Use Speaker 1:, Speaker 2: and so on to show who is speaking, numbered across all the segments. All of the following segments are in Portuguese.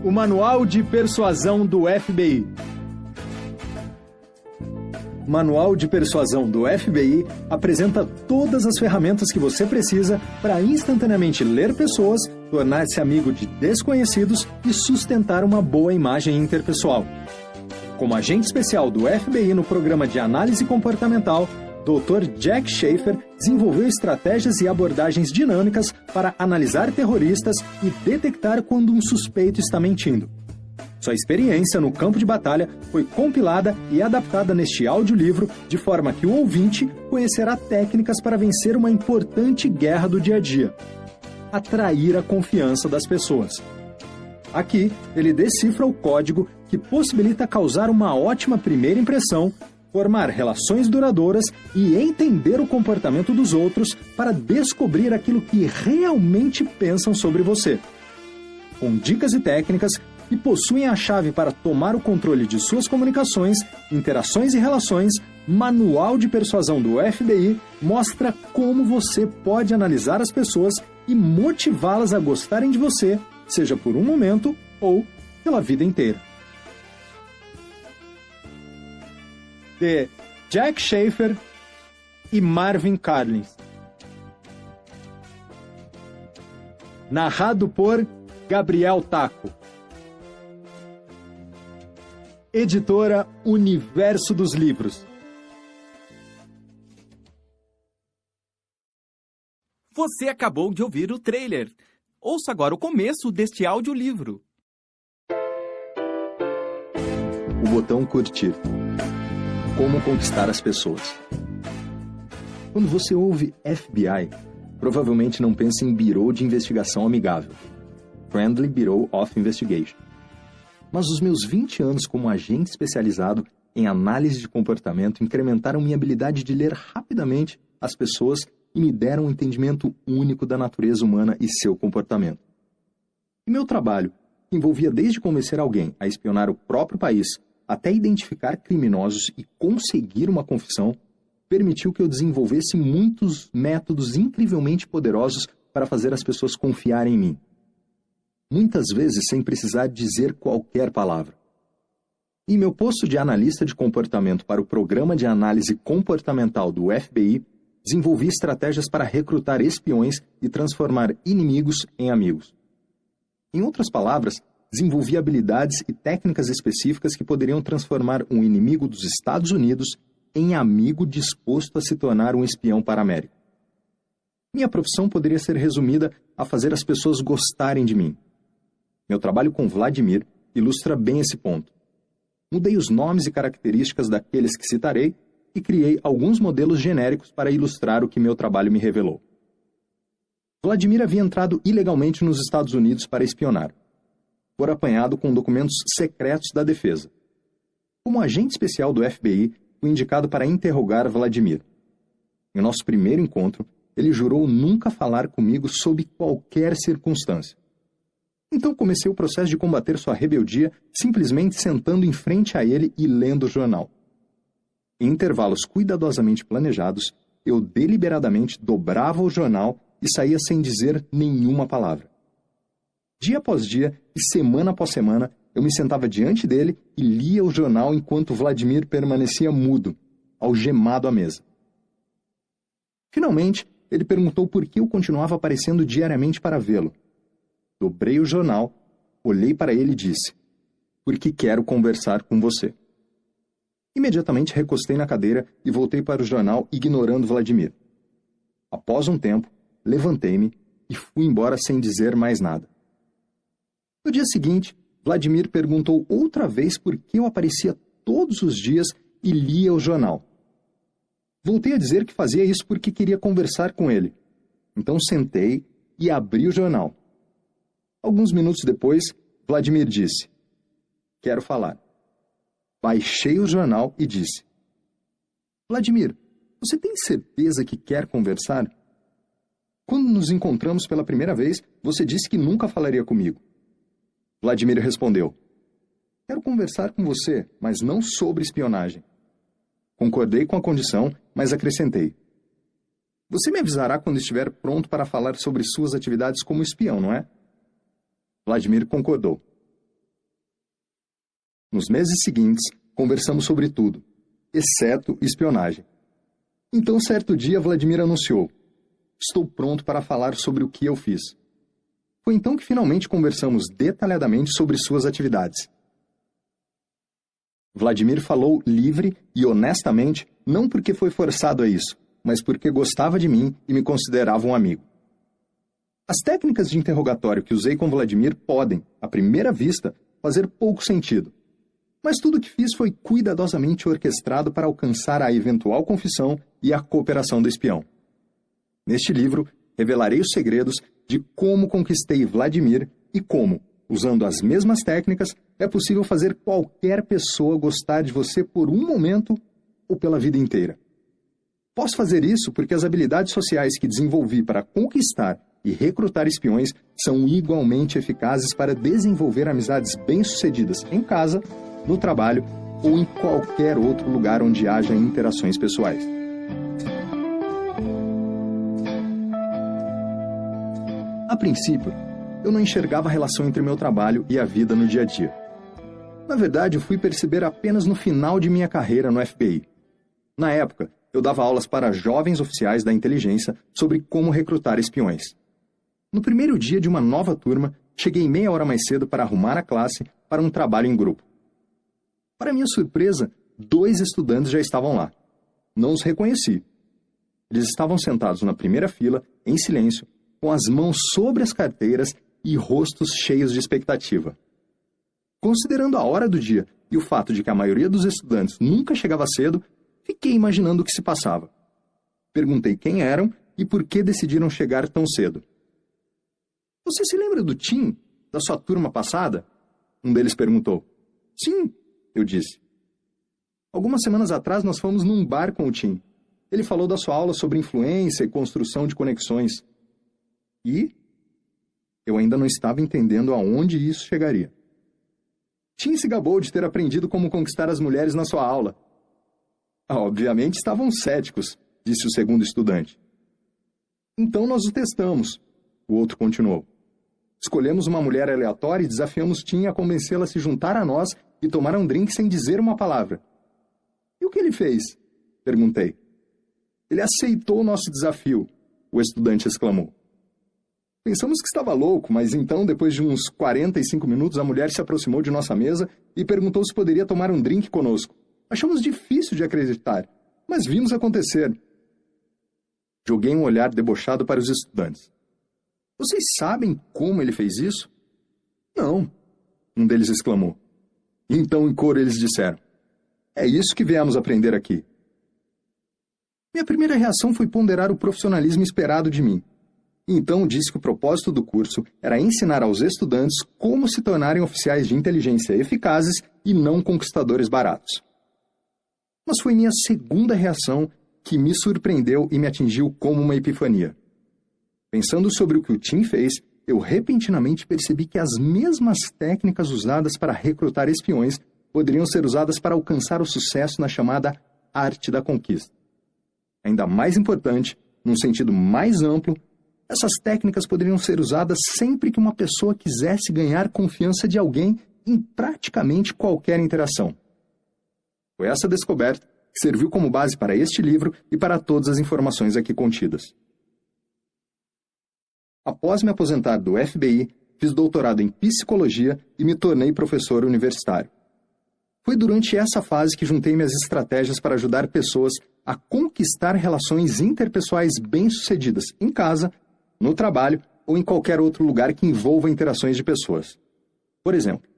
Speaker 1: O Manual de Persuasão do FBI. O Manual de Persuasão do FBI apresenta todas as ferramentas que você precisa para instantaneamente ler pessoas, tornar-se amigo de desconhecidos e sustentar uma boa imagem interpessoal. Como agente especial do FBI no programa de análise comportamental, Dr. Jack Schafer desenvolveu estratégias e abordagens dinâmicas para analisar terroristas e detectar quando um suspeito está mentindo. Sua experiência no campo de batalha foi compilada e adaptada neste audiolivro, de forma que o ouvinte conhecerá técnicas para vencer uma importante guerra do dia a dia: atrair a confiança das pessoas. Aqui, ele decifra o código que possibilita causar uma ótima primeira impressão, formar relações duradouras e entender o comportamento dos outros para descobrir aquilo que realmente pensam sobre você. Com dicas e técnicas que possuem a chave para tomar o controle de suas comunicações, interações e relações, Manual de Persuasão do FBI mostra como você pode analisar as pessoas e motivá-las a gostarem de você, seja por um momento ou pela vida inteira. De Jack Schafer e Marvin Carlins. Narrado por Gabriel Taco. Editora Universo dos Livros.
Speaker 2: Você acabou de ouvir o trailer. Ouça agora o começo deste audiolivro.
Speaker 1: O botão curtir. Como conquistar as pessoas. Quando você ouve FBI, provavelmente não pensa em Bureau de Investigação Amigável, Friendly Bureau of Investigation. Mas os meus 20 anos como agente especializado em análise de comportamento incrementaram minha habilidade de ler rapidamente as pessoas e me deram um entendimento único da natureza humana e seu comportamento. E meu trabalho, que envolvia desde convencer alguém a espionar o próprio país até identificar criminosos e conseguir uma confissão, permitiu que eu desenvolvesse muitos métodos incrivelmente poderosos para fazer as pessoas confiarem em mim. Muitas vezes sem precisar dizer qualquer palavra. Em meu posto de analista de comportamento para o Programa de Análise Comportamental do FBI, desenvolvi estratégias para recrutar espiões e transformar inimigos em amigos. Em outras palavras, desenvolvi habilidades e técnicas específicas que poderiam transformar um inimigo dos Estados Unidos em amigo disposto a se tornar um espião para a América. Minha profissão poderia ser resumida a fazer as pessoas gostarem de mim. Meu trabalho com Vladimir ilustra bem esse ponto. Mudei os nomes e características daqueles que citarei e criei alguns modelos genéricos para ilustrar o que meu trabalho me revelou. Vladimir havia entrado ilegalmente nos Estados Unidos para espionar. Fora apanhado com documentos secretos da defesa. Como agente especial do FBI, fui indicado para interrogar Vladimir. Em nosso primeiro encontro, ele jurou nunca falar comigo sob qualquer circunstância. Então comecei o processo de combater sua rebeldia simplesmente sentando em frente a ele e lendo o jornal. Em intervalos cuidadosamente planejados, eu deliberadamente dobrava o jornal e saía sem dizer nenhuma palavra. Dia após dia e semana após semana, eu me sentava diante dele e lia o jornal enquanto Vladimir permanecia mudo, algemado à mesa. Finalmente, ele perguntou por que eu continuava aparecendo diariamente para vê-lo. Dobrei o jornal, olhei para ele e disse: "Porque quero conversar com você." Imediatamente recostei na cadeira e voltei para o jornal, ignorando Vladimir. Após um tempo, levantei-me e fui embora sem dizer mais nada. No dia seguinte, Vladimir perguntou outra vez por que eu aparecia todos os dias e lia o jornal. Voltei a dizer que fazia isso porque queria conversar com ele. Então sentei e abri o jornal. Alguns minutos depois, Vladimir disse: "Quero falar." Baixei o jornal e disse: "Vladimir, você tem certeza que quer conversar? Quando nos encontramos pela primeira vez, você disse que nunca falaria comigo." Vladimir respondeu: "Quero conversar com você, mas não sobre espionagem." Concordei com a condição, mas acrescentei: "Você me avisará quando estiver pronto para falar sobre suas atividades como espião, não é?" Vladimir concordou. Nos meses seguintes, conversamos sobre tudo, exceto espionagem. Então, certo dia, Vladimir anunciou: estou pronto para falar sobre o que eu fiz. Foi então que finalmente conversamos detalhadamente sobre suas atividades. Vladimir falou livre e honestamente, não porque foi forçado a isso, mas porque gostava de mim e me considerava um amigo. As técnicas de interrogatório que usei com Vladimir podem, à primeira vista, fazer pouco sentido. Mas tudo o que fiz foi cuidadosamente orquestrado para alcançar a eventual confissão e a cooperação do espião. Neste livro, revelarei os segredos de como conquistei Vladimir e como, usando as mesmas técnicas, é possível fazer qualquer pessoa gostar de você por um momento ou pela vida inteira. Posso fazer isso porque as habilidades sociais que desenvolvi para conquistar e recrutar espiões são igualmente eficazes para desenvolver amizades bem-sucedidas em casa, no trabalho ou em qualquer outro lugar onde haja interações pessoais. A princípio, eu não enxergava a relação entre meu trabalho e a vida no dia a dia. Na verdade, eu fui perceber apenas no final de minha carreira no FBI. Na época, eu dava aulas para jovens oficiais da inteligência sobre como recrutar espiões. No primeiro dia de uma nova turma, cheguei meia hora mais cedo para arrumar a classe para um trabalho em grupo. Para minha surpresa, 2 estudantes já estavam lá. Não os reconheci. Eles estavam sentados na primeira fila, em silêncio, com as mãos sobre as carteiras e rostos cheios de expectativa. Considerando a hora do dia e o fato de que a maioria dos estudantes nunca chegava cedo, fiquei imaginando o que se passava. Perguntei quem eram e por que decidiram chegar tão cedo. Você se lembra do Tim, da sua turma passada? Um deles perguntou. Sim, eu disse. Algumas semanas atrás nós fomos num bar com o Tim. Ele falou da sua aula sobre influência e construção de conexões. E eu ainda não estava entendendo aonde isso chegaria. Tim se gabou de ter aprendido como conquistar as mulheres na sua aula. Obviamente estavam céticos, disse o segundo estudante. Então nós o testamos, o outro continuou. Escolhemos uma mulher aleatória e desafiamos Tim a convencê-la a se juntar a nós e tomar um drink sem dizer uma palavra. E o que ele fez? Perguntei. Ele aceitou o nosso desafio, o estudante exclamou. Pensamos que estava louco, mas então, depois de uns 45 minutos, a mulher se aproximou de nossa mesa e perguntou se poderia tomar um drink conosco. Achamos difícil de acreditar, mas vimos acontecer. Joguei um olhar debochado para os estudantes. Vocês sabem como ele fez isso? Não, um deles exclamou. Então, em coro, eles disseram. É isso que viemos aprender aqui. Minha primeira reação foi ponderar o profissionalismo esperado de mim. Então disse que o propósito do curso era ensinar aos estudantes como se tornarem oficiais de inteligência eficazes e não conquistadores baratos. Mas foi minha segunda reação que me surpreendeu e me atingiu como uma epifania. Pensando sobre o que o Tim fez, eu repentinamente percebi que as mesmas técnicas usadas para recrutar espiões poderiam ser usadas para alcançar o sucesso na chamada arte da conquista. Ainda mais importante, num sentido mais amplo, essas técnicas poderiam ser usadas sempre que uma pessoa quisesse ganhar confiança de alguém em praticamente qualquer interação. Foi essa descoberta que serviu como base para este livro e para todas as informações aqui contidas. Após me aposentar do FBI, fiz doutorado em psicologia e me tornei professor universitário. Foi durante essa fase que juntei minhas estratégias para ajudar pessoas a conquistar relações interpessoais bem-sucedidas em casa, no trabalho ou em qualquer outro lugar que envolva interações de pessoas. Por exemplo,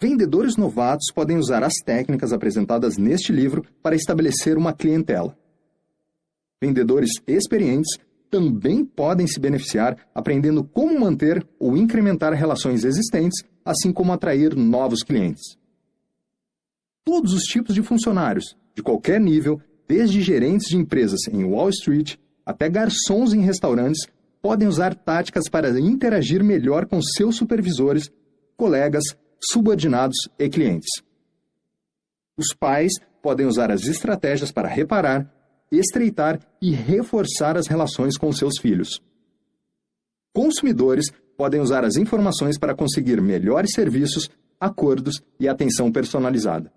Speaker 1: vendedores novatos podem usar as técnicas apresentadas neste livro para estabelecer uma clientela. Vendedores experientes também podem se beneficiar aprendendo como manter ou incrementar relações existentes, assim como atrair novos clientes. Todos os tipos de funcionários, de qualquer nível, desde gerentes de empresas em Wall Street até garçons em restaurantes, podem usar táticas para interagir melhor com seus supervisores, colegas, subordinados e clientes. Os pais podem usar as estratégias para reparar, estreitar e reforçar as relações com seus filhos. Consumidores podem usar as informações para conseguir melhores serviços, acordos e atenção personalizada.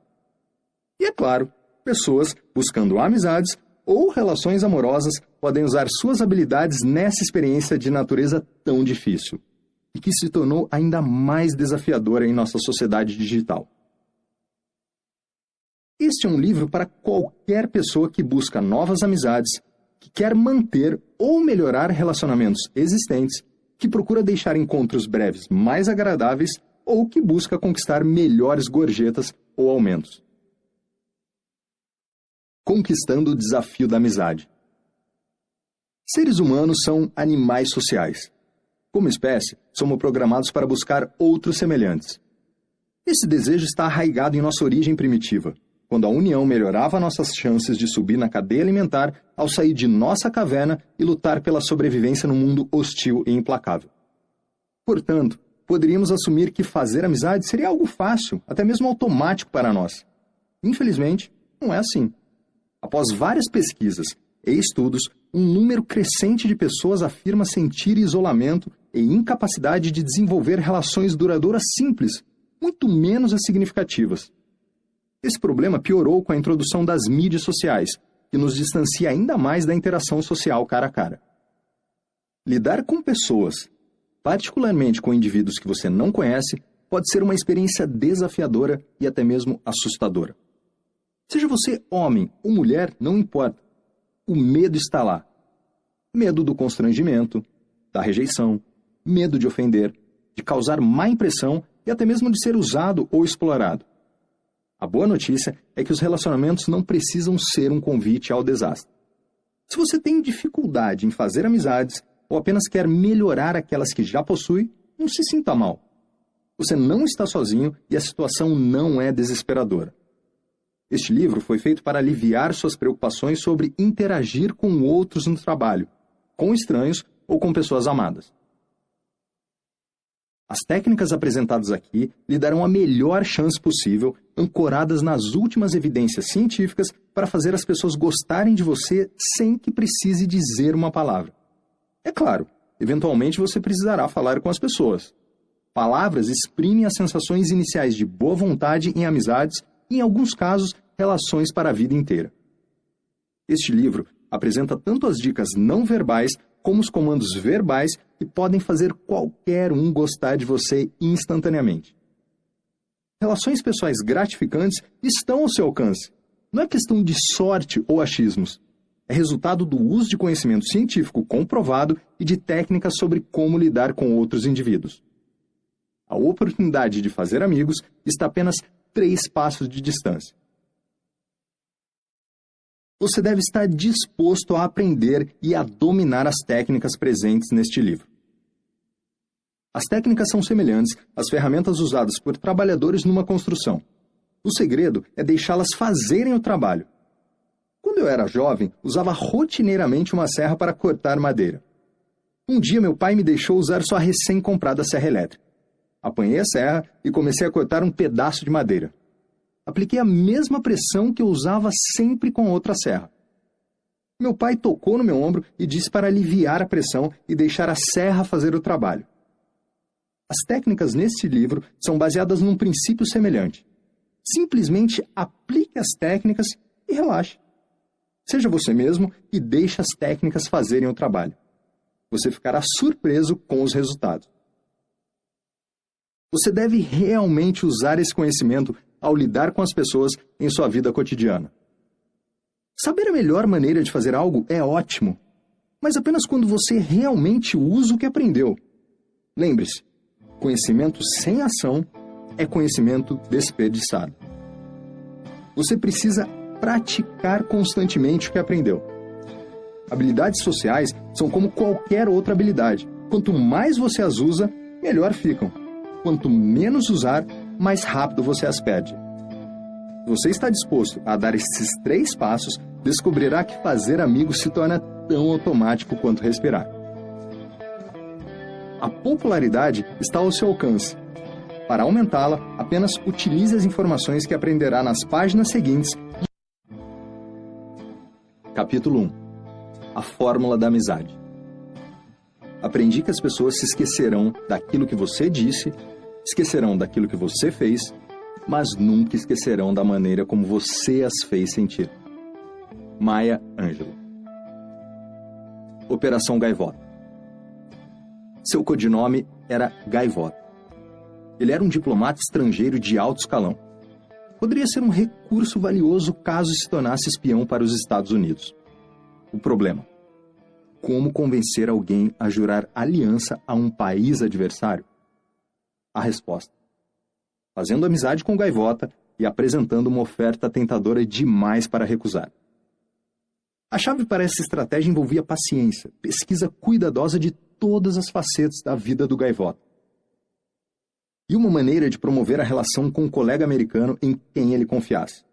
Speaker 1: E é claro, pessoas buscando amizades ou relações amorosas podem usar suas habilidades nessa experiência de natureza tão difícil e que se tornou ainda mais desafiadora em nossa sociedade digital. Este é um livro para qualquer pessoa que busca novas amizades, que quer manter ou melhorar relacionamentos existentes, que procura deixar encontros breves mais agradáveis ou que busca conquistar melhores gorjetas ou aumentos. Conquistando o desafio da amizade. Seres humanos são animais sociais. Como espécie, somos programados para buscar outros semelhantes. Esse desejo está arraigado em nossa origem primitiva, quando a união melhorava nossas chances de subir na cadeia alimentar ao sair de nossa caverna e lutar pela sobrevivência num mundo hostil e implacável. Portanto, poderíamos assumir que fazer amizade seria algo fácil, até mesmo automático para nós. Infelizmente, não é assim. Após várias pesquisas e estudos, um número crescente de pessoas afirma sentir isolamento e incapacidade de desenvolver relações duradouras simples, muito menos as significativas. Esse problema piorou com a introdução das mídias sociais, que nos distancia ainda mais da interação social cara a cara. Lidar com pessoas, particularmente com indivíduos que você não conhece, pode ser uma experiência desafiadora e até mesmo assustadora. Seja você homem ou mulher, não importa. O medo está lá. Medo do constrangimento, da rejeição, medo de ofender, de causar má impressão e até mesmo de ser usado ou explorado. A boa notícia é que os relacionamentos não precisam ser um convite ao desastre. Se você tem dificuldade em fazer amizades ou apenas quer melhorar aquelas que já possui, não se sinta mal. Você não está sozinho e a situação não é desesperadora. Este livro foi feito para aliviar suas preocupações sobre interagir com outros no trabalho, com estranhos ou com pessoas amadas. As técnicas apresentadas aqui lhe darão a melhor chance possível, ancoradas nas últimas evidências científicas, para fazer as pessoas gostarem de você sem que precise dizer uma palavra. É claro, eventualmente você precisará falar com as pessoas. Palavras exprimem as sensações iniciais de boa vontade em amizades e, em alguns casos, relações para a vida inteira. Este livro apresenta tanto as dicas não verbais como os comandos verbais que podem fazer qualquer um gostar de você instantaneamente. Relações pessoais gratificantes estão ao seu alcance. Não é questão de sorte ou achismos. É resultado do uso de conhecimento científico comprovado e de técnicas sobre como lidar com outros indivíduos. A oportunidade de fazer amigos está apenas 3 passos de distância. Você deve estar disposto a aprender e a dominar as técnicas presentes neste livro. As técnicas são semelhantes às ferramentas usadas por trabalhadores numa construção. O segredo é deixá-las fazerem o trabalho. Quando eu era jovem, usava rotineiramente uma serra para cortar madeira. Um dia meu pai me deixou usar sua recém-comprada serra elétrica. Apanhei a serra e comecei a cortar um pedaço de madeira. Apliquei a mesma pressão que eu usava sempre com outra serra. Meu pai tocou no meu ombro e disse para aliviar a pressão e deixar a serra fazer o trabalho. As técnicas neste livro são baseadas num princípio semelhante. Simplesmente aplique as técnicas e relaxe. Seja você mesmo e deixe as técnicas fazerem o trabalho. Você ficará surpreso com os resultados. Você deve realmente usar esse conhecimento ao lidar com as pessoas em sua vida cotidiana. Saber a melhor maneira de fazer algo é ótimo, mas apenas quando você realmente usa o que aprendeu. Lembre-se, conhecimento sem ação é conhecimento desperdiçado. Você precisa praticar constantemente o que aprendeu. Habilidades sociais são como qualquer outra habilidade. Quanto mais você as usa, melhor ficam. Quanto menos usar, mais rápido você as perde. Se você está disposto a dar esses 3 passos, descobrirá que fazer amigos se torna tão automático quanto respirar. A popularidade está ao seu alcance. Para aumentá-la, apenas utilize as informações que aprenderá nas páginas seguintes. Capítulo 1. A fórmula da amizade. Aprendi que as pessoas se esquecerão daquilo que você disse esquecerão daquilo que você fez, mas nunca esquecerão da maneira como você as fez sentir. Maya Angelou. Operação Gaivota. Seu codinome era Gaivota. Ele era um diplomata estrangeiro de alto escalão. Poderia ser um recurso valioso caso se tornasse espião para os Estados Unidos. O problema: como convencer alguém a jurar aliança a um país adversário? A resposta: fazendo amizade com Gaivota e apresentando uma oferta tentadora demais para recusar. A chave para essa estratégia envolvia paciência, pesquisa cuidadosa de todas as facetas da vida do Gaivota. E uma maneira de promover a relação com um colega americano em quem ele confiasse.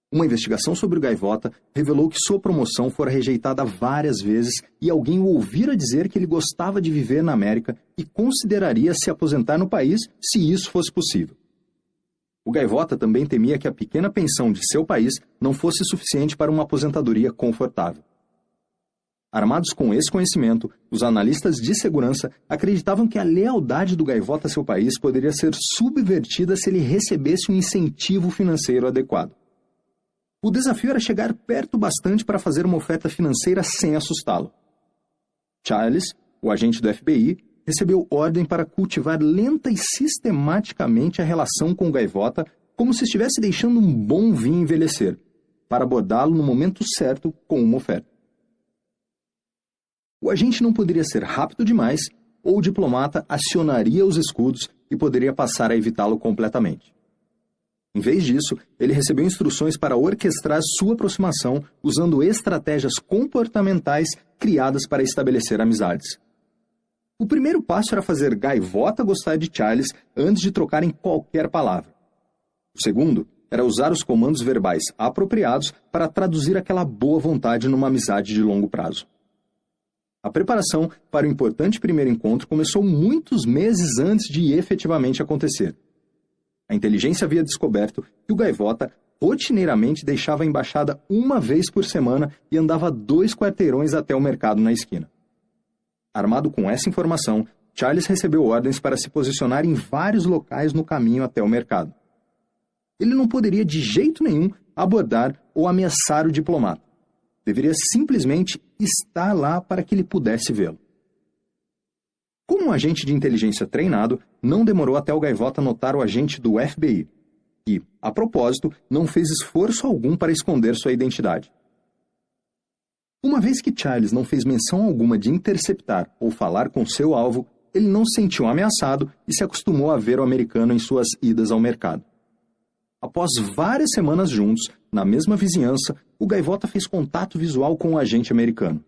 Speaker 1: Uma investigação sobre o Gaivota revelou que sua promoção fora rejeitada várias vezes e alguém o ouvira dizer que ele gostava de viver na América e consideraria se aposentar no país se isso fosse possível. O Gaivota também temia que a pequena pensão de seu país não fosse suficiente para uma aposentadoria confortável. Armados com esse conhecimento, os analistas de segurança acreditavam que a lealdade do Gaivota a seu país poderia ser subvertida se ele recebesse um incentivo financeiro adequado. O desafio era chegar perto bastante para fazer uma oferta financeira sem assustá-lo. Charles, o agente do FBI, recebeu ordem para cultivar lenta e sistematicamente a relação com o Gaivota como se estivesse deixando um bom vinho envelhecer, para abordá-lo no momento certo com uma oferta. O agente não poderia ser rápido demais, ou o diplomata acionaria os escudos e poderia passar a evitá-lo completamente. Em vez disso, ele recebeu instruções para orquestrar sua aproximação usando estratégias comportamentais criadas para estabelecer amizades. O primeiro passo era fazer Gaivota gostar de Charles antes de trocarem qualquer palavra. O segundo era usar os comandos verbais apropriados para traduzir aquela boa vontade numa amizade de longo prazo. A preparação para o importante primeiro encontro começou muitos meses antes de efetivamente acontecer. A inteligência havia descoberto que o Gaivota rotineiramente deixava a embaixada uma vez por semana e andava 2 quarteirões até o mercado na esquina. Armado com essa informação, Charles recebeu ordens para se posicionar em vários locais no caminho até o mercado. Ele não poderia de jeito nenhum abordar ou ameaçar o diplomata. Deveria simplesmente estar lá para que ele pudesse vê-lo. Como um agente de inteligência treinado, não demorou até o Gaivota notar o agente do FBI, que, a propósito, não fez esforço algum para esconder sua identidade. Uma vez que Charles não fez menção alguma de interceptar ou falar com seu alvo, ele não se sentiu ameaçado e se acostumou a ver o americano em suas idas ao mercado. Após várias semanas juntos, na mesma vizinhança, o Gaivota fez contato visual com o agente americano.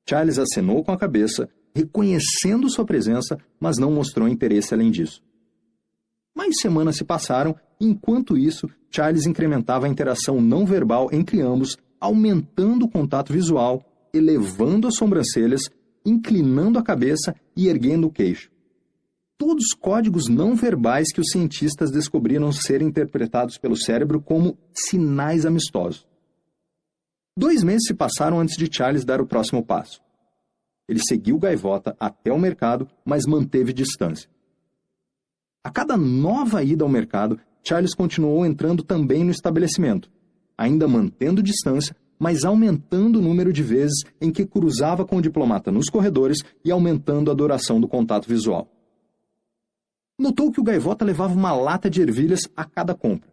Speaker 1: Charles acenou com a cabeça, reconhecendo sua presença, mas não mostrou interesse além disso. Mais semanas se passaram e, enquanto isso, Charles incrementava a interação não verbal entre ambos, aumentando o contato visual, elevando as sobrancelhas, inclinando a cabeça e erguendo o queixo. Todos códigos não verbais que os cientistas descobriram ser interpretados pelo cérebro como sinais amistosos. 2 meses se passaram antes de Charles dar o próximo passo. Ele seguiu Gaivota até o mercado, mas manteve distância. A cada nova ida ao mercado, Charles continuou entrando também no estabelecimento, ainda mantendo distância, mas aumentando o número de vezes em que cruzava com o diplomata nos corredores e aumentando a duração do contato visual. Notou que o Gaivota levava uma lata de ervilhas a cada compra.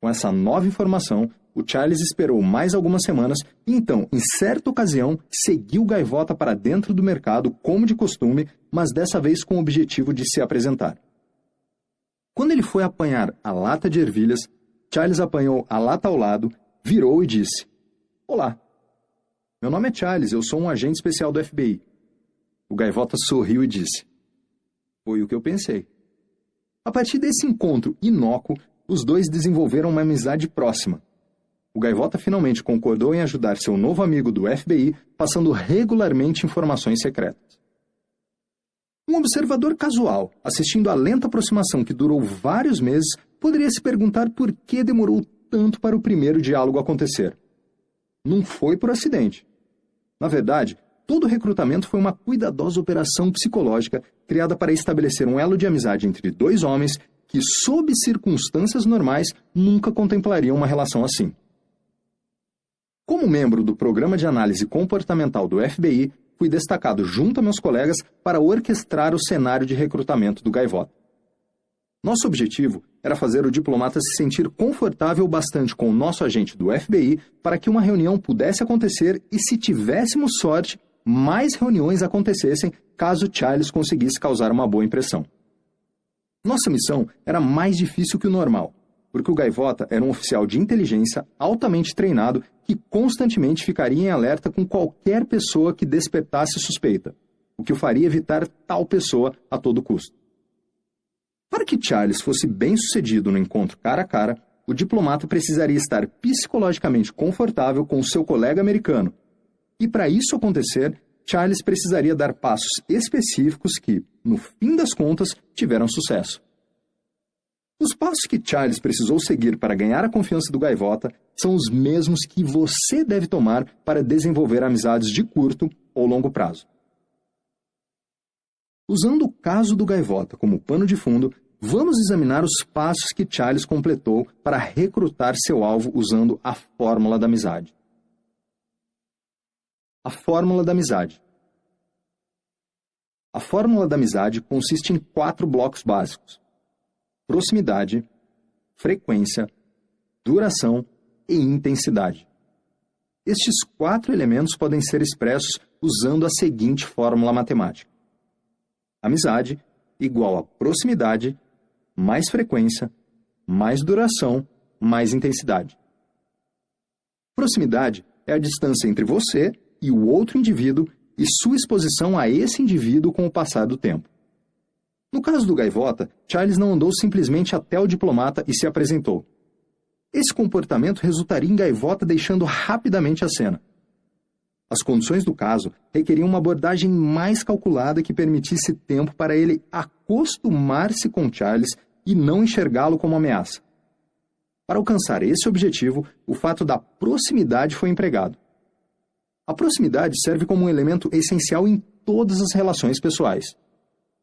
Speaker 1: Com essa nova informação, o Charles esperou mais algumas semanas e então, em certa ocasião, seguiu o Gaivota para dentro do mercado, como de costume, mas dessa vez com o objetivo de se apresentar. Quando ele foi apanhar a lata de ervilhas, Charles apanhou a lata ao lado, virou e disse: "Olá, meu nome é Charles, eu sou um agente especial do FBI." O Gaivota sorriu e disse: "Foi o que eu pensei." A partir desse encontro inócuo, os dois desenvolveram uma amizade próxima. O Gaivota finalmente concordou em ajudar seu novo amigo do FBI, passando regularmente informações secretas. Um observador casual, assistindo à lenta aproximação que durou vários meses, poderia se perguntar por que demorou tanto para o primeiro diálogo acontecer. Não foi por acidente. Na verdade, Todo o recrutamento foi uma cuidadosa operação psicológica criada para estabelecer um elo de amizade entre dois homens que, sob circunstâncias normais, nunca contemplariam uma relação assim. Como membro do Programa de Análise Comportamental do FBI, fui destacado junto a meus colegas para orquestrar o cenário de recrutamento do Gaivota. Nosso objetivo era fazer o diplomata se sentir confortável bastante com o nosso agente do FBI para que uma reunião pudesse acontecer e, se tivéssemos sorte, mais reuniões acontecessem caso Charles conseguisse causar uma boa impressão. Nossa missão era mais difícil que o normal, porque o Gaivota era um oficial de inteligência altamente treinado que constantemente ficaria em alerta com qualquer pessoa que despertasse suspeita, o que o faria evitar tal pessoa a todo custo. Para que Charles fosse bem-sucedido no encontro cara a cara, o diplomata precisaria estar psicologicamente confortável com o seu colega americano. E para isso acontecer, Charles precisaria dar passos específicos que, no fim das contas, tiveram sucesso. Os passos que Charles precisou seguir para ganhar a confiança do Gaivota são os mesmos que você deve tomar para desenvolver amizades de curto ou longo prazo. Usando o caso do Gaivota como pano de fundo, vamos examinar os passos que Charles completou para recrutar seu alvo usando a fórmula da amizade. A fórmula da amizade. A fórmula da amizade consiste em 4 blocos básicos: proximidade, frequência, duração e intensidade. Estes 4 elementos podem ser expressos usando a seguinte fórmula matemática: amizade igual a proximidade, mais frequência, mais duração, mais intensidade. Proximidade é a distância entre você e o outro indivíduo e sua exposição a esse indivíduo com o passar do tempo. No caso do Gaivota, Charles não andou simplesmente até o diplomata e se apresentou. Esse comportamento resultaria em Gaivota deixando rapidamente a cena. As condições do caso requeriam uma abordagem mais calculada que permitisse tempo para ele acostumar-se com Charles e não enxergá-lo como ameaça. Para alcançar esse objetivo, o fato da proximidade foi empregado. A proximidade serve como um elemento essencial em todas as relações pessoais.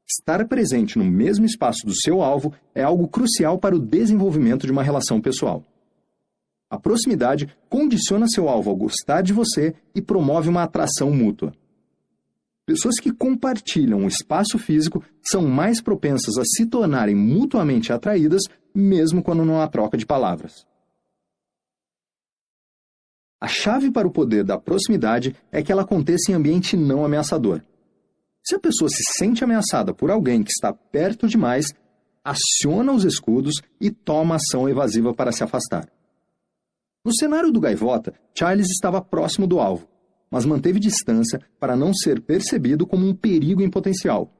Speaker 1: Estar presente no mesmo espaço do seu alvo é algo crucial para o desenvolvimento de uma relação pessoal. A proximidade condiciona seu alvo a gostar de você e promove uma atração mútua. Pessoas que compartilham o espaço físico são mais propensas a se tornarem mutuamente atraídas, mesmo quando não há troca de palavras. A chave para o poder da proximidade é que ela aconteça em ambiente não ameaçador. Se a pessoa se sente ameaçada por alguém que está perto demais, aciona os escudos e toma ação evasiva para se afastar. No cenário do Gaivota, Charles estava próximo do alvo, mas manteve distância para não ser percebido como um perigo em potencial,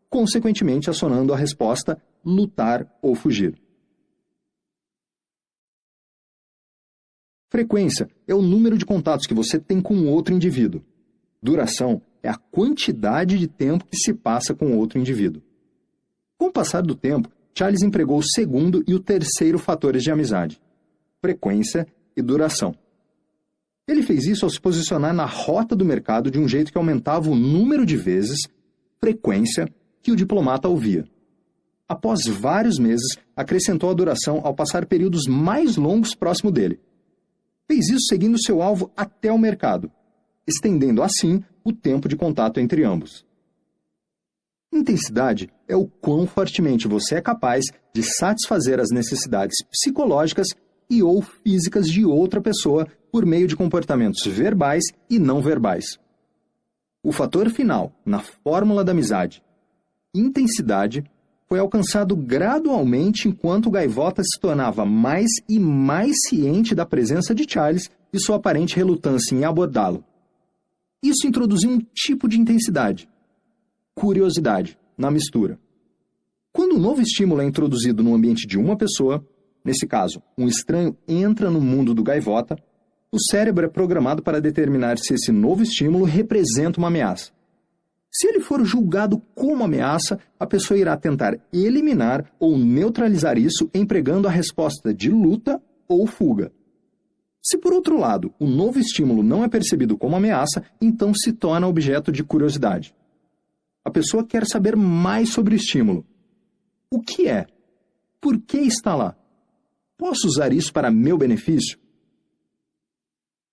Speaker 1: consequentemente acionando a resposta lutar ou fugir. Frequência é o número de contatos que você tem com outro indivíduo. Duração é a quantidade de tempo que se passa com outro indivíduo. Com o passar do tempo, Charles empregou o segundo e o terceiro fatores de amizade: frequência e duração. Ele fez isso ao se posicionar na rota do mercado de um jeito que aumentava o número de vezes, frequência, que o diplomata ouvia. Após vários meses, acrescentou a duração ao passar períodos mais longos próximo dele. Fez isso seguindo seu alvo até o mercado, estendendo assim o tempo de contato entre ambos. Intensidade é o quão fortemente você é capaz de satisfazer as necessidades psicológicas e ou físicas de outra pessoa por meio de comportamentos verbais e não verbais. O fator final, na fórmula da amizade, intensidade, foi alcançado gradualmente enquanto o Gaivota se tornava mais e mais ciente da presença de Charles e sua aparente relutância em abordá-lo. Isso introduziu um tipo de intensidade, curiosidade, na mistura. Quando um novo estímulo é introduzido no ambiente de uma pessoa, nesse caso, um estranho entra no mundo do Gaivota, o cérebro é programado para determinar se esse novo estímulo representa uma ameaça. Se ele for julgado como ameaça, a pessoa irá tentar eliminar ou neutralizar isso empregando a resposta de luta ou fuga. Se por outro lado, o novo estímulo não é percebido como ameaça, então se torna objeto de curiosidade. A pessoa quer saber mais sobre o estímulo. O que é? Por que está lá? Posso usar isso para meu benefício?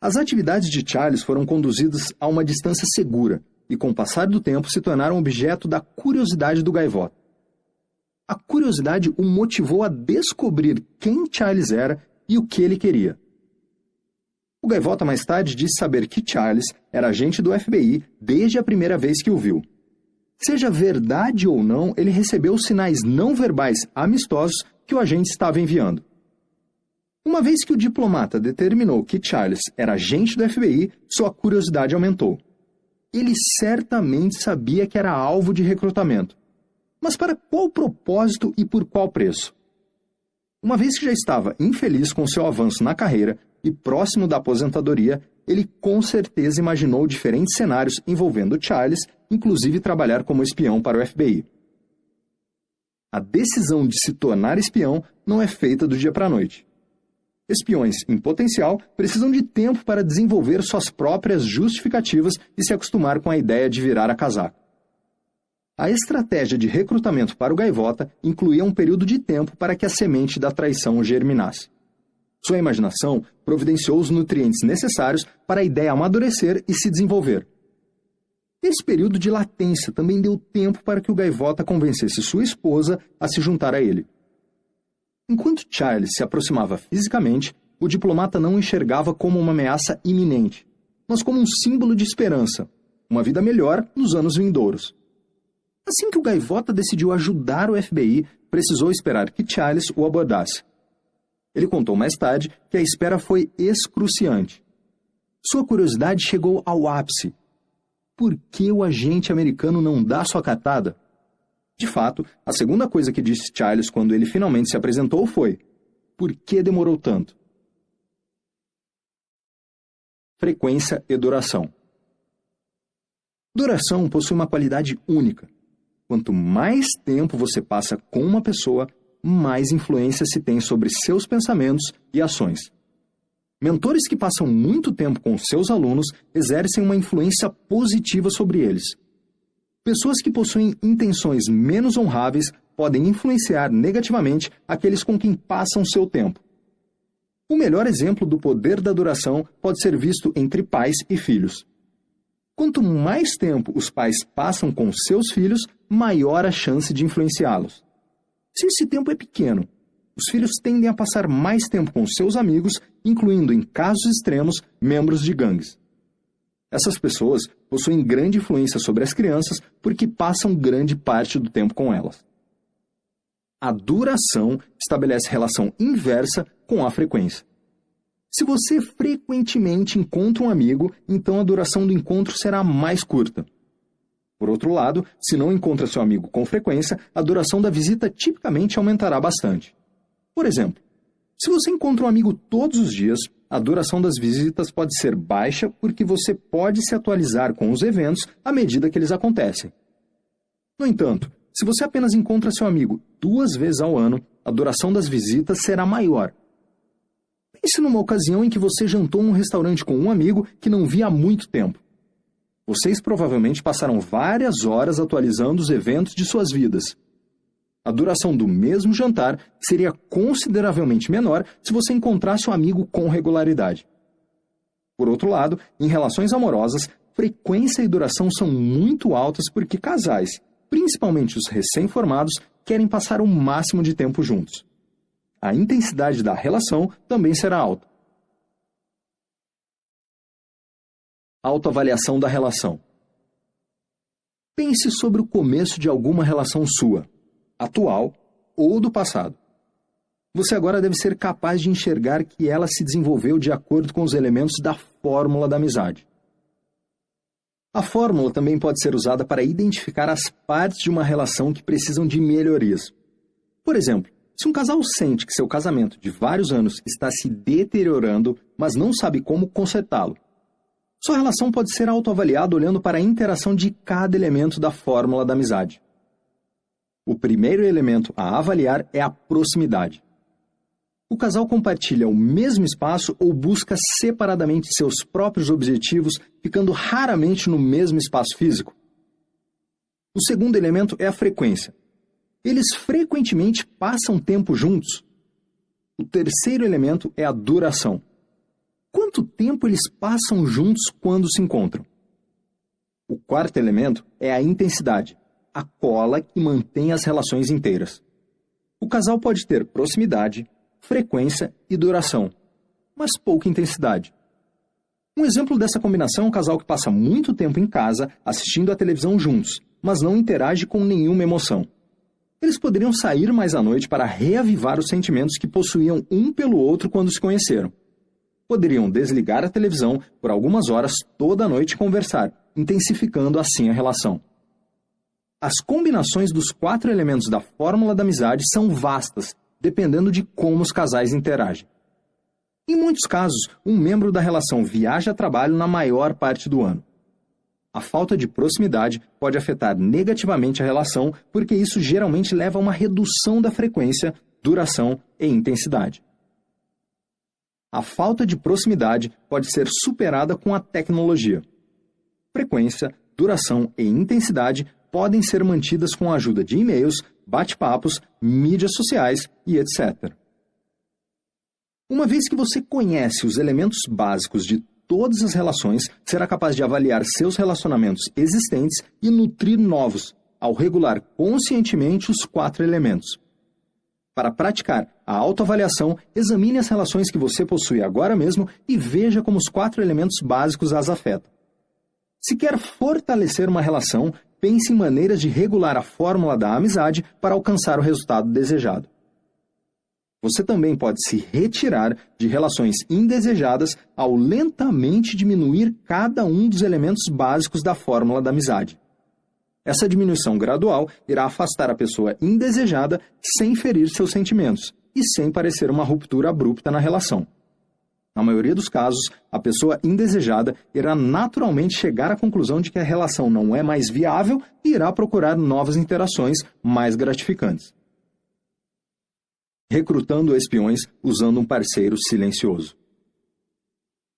Speaker 1: As atividades de Charles foram conduzidas a uma distância segura e, com o passar do tempo, se tornaram objeto da curiosidade do gaivota. A curiosidade o motivou a descobrir quem Charles era e o que ele queria. O gaivota mais tarde disse saber que Charles era agente do FBI desde a primeira vez que o viu. Seja verdade ou não, ele recebeu os sinais não verbais amistosos que o agente estava enviando. Uma vez que o diplomata determinou que Charles era agente do FBI, sua curiosidade aumentou. Ele certamente sabia que era alvo de recrutamento. Mas para qual propósito e por qual preço? Uma vez que já estava infeliz com seu avanço na carreira e próximo da aposentadoria, ele com certeza imaginou diferentes cenários envolvendo Charles, inclusive trabalhar como espião para o FBI. A decisão de se tornar espião não é feita do dia para a noite. Espiões em potencial precisam de tempo para desenvolver suas próprias justificativas e se acostumar com a ideia de virar a casaca. A estratégia de recrutamento para o gaivota incluía um período de tempo para que a semente da traição germinasse. Sua imaginação providenciou os nutrientes necessários para a ideia amadurecer e se desenvolver. Esse período de latência também deu tempo para que o gaivota convencesse sua esposa a se juntar a ele. Enquanto Charles se aproximava fisicamente, o diplomata não o enxergava como uma ameaça iminente, mas como um símbolo de esperança, uma vida melhor nos anos vindouros. Assim que o gaivota decidiu ajudar o FBI, precisou esperar que Charles o abordasse. Ele contou mais tarde que a espera foi excruciante. Sua curiosidade chegou ao ápice. Por que o agente americano não dá sua cartada? De fato, a segunda coisa que disse Charles quando ele finalmente se apresentou foi: por que demorou tanto? Frequência e duração. Duração possui uma qualidade única. Quanto mais tempo você passa com uma pessoa, mais influência se tem sobre seus pensamentos e ações. Mentores que passam muito tempo com seus alunos exercem uma influência positiva sobre eles. Pessoas que possuem intenções menos honráveis podem influenciar negativamente aqueles com quem passam seu tempo. O melhor exemplo do poder da duração pode ser visto entre pais e filhos. Quanto mais tempo os pais passam com seus filhos, maior a chance de influenciá-los. Se esse tempo é pequeno, os filhos tendem a passar mais tempo com seus amigos, incluindo, em casos extremos, membros de gangues. Essas pessoas possuem grande influência sobre as crianças porque passam grande parte do tempo com elas. A duração estabelece relação inversa com a frequência. Se você frequentemente encontra um amigo, então a duração do encontro será mais curta. Por outro lado, se não encontra seu amigo com frequência, a duração da visita tipicamente aumentará bastante. Por exemplo, se você encontra um amigo todos os dias, a duração das visitas pode ser baixa porque você pode se atualizar com os eventos à medida que eles acontecem. No entanto, se você apenas encontra seu amigo 2 vezes ao ano, a duração das visitas será maior. Pense numa ocasião em que você jantou em um restaurante com um amigo que não via há muito tempo. Vocês provavelmente passaram várias horas atualizando os eventos de suas vidas. A duração do mesmo jantar seria consideravelmente menor se você encontrasse um amigo com regularidade. Por outro lado, em relações amorosas, frequência e duração são muito altas porque casais, principalmente os recém-formados, querem passar o máximo de tempo juntos. A intensidade da relação também será alta. Autoavaliação da relação. Pense sobre o começo de alguma relação sua, atual ou do passado. Você agora deve ser capaz de enxergar que ela se desenvolveu de acordo com os elementos da fórmula da amizade. A fórmula também pode ser usada para identificar as partes de uma relação que precisam de melhorias. Por exemplo, se um casal sente que seu casamento de vários anos está se deteriorando, mas não sabe como consertá-lo, sua relação pode ser autoavaliada olhando para a interação de cada elemento da fórmula da amizade. O primeiro elemento a avaliar é a proximidade. O casal compartilha o mesmo espaço ou busca separadamente seus próprios objetivos, ficando raramente no mesmo espaço físico? O segundo elemento é a frequência. Eles frequentemente passam tempo juntos? O terceiro elemento é a duração. Quanto tempo eles passam juntos quando se encontram? O quarto elemento é a intensidade, a cola que mantém as relações inteiras. O casal pode ter proximidade, frequência e duração, mas pouca intensidade. Um exemplo dessa combinação é um casal que passa muito tempo em casa assistindo a televisão juntos, mas não interage com nenhuma emoção. Eles poderiam sair mais à noite para reavivar os sentimentos que possuíam um pelo outro quando se conheceram. Poderiam desligar a televisão por algumas horas toda a noite e conversar, intensificando assim a relação. As combinações dos 4 elementos da fórmula da amizade são vastas, dependendo de como os casais interagem. Em muitos casos, um membro da relação viaja a trabalho na maior parte do ano. A falta de proximidade pode afetar negativamente a relação, porque isso geralmente leva a uma redução da frequência, duração e intensidade. A falta de proximidade pode ser superada com a tecnologia. Frequência, duração e intensidade podem ser mantidas com a ajuda de e-mails, bate-papos, mídias sociais e etc. Uma vez que você conhece os elementos básicos de todas as relações, será capaz de avaliar seus relacionamentos existentes e nutrir novos, ao regular conscientemente os 4 elementos. Para praticar a autoavaliação, examine as relações que você possui agora mesmo e veja como os 4 elementos básicos as afetam. Se quer fortalecer uma relação, pense em maneiras de regular a fórmula da amizade para alcançar o resultado desejado. Você também pode se retirar de relações indesejadas ao lentamente diminuir cada um dos elementos básicos da fórmula da amizade. Essa diminuição gradual irá afastar a pessoa indesejada sem ferir seus sentimentos e sem parecer uma ruptura abrupta na relação. Na maioria dos casos, a pessoa indesejada irá naturalmente chegar à conclusão de que a relação não é mais viável e irá procurar novas interações mais gratificantes. Recrutando espiões usando um parceiro silencioso.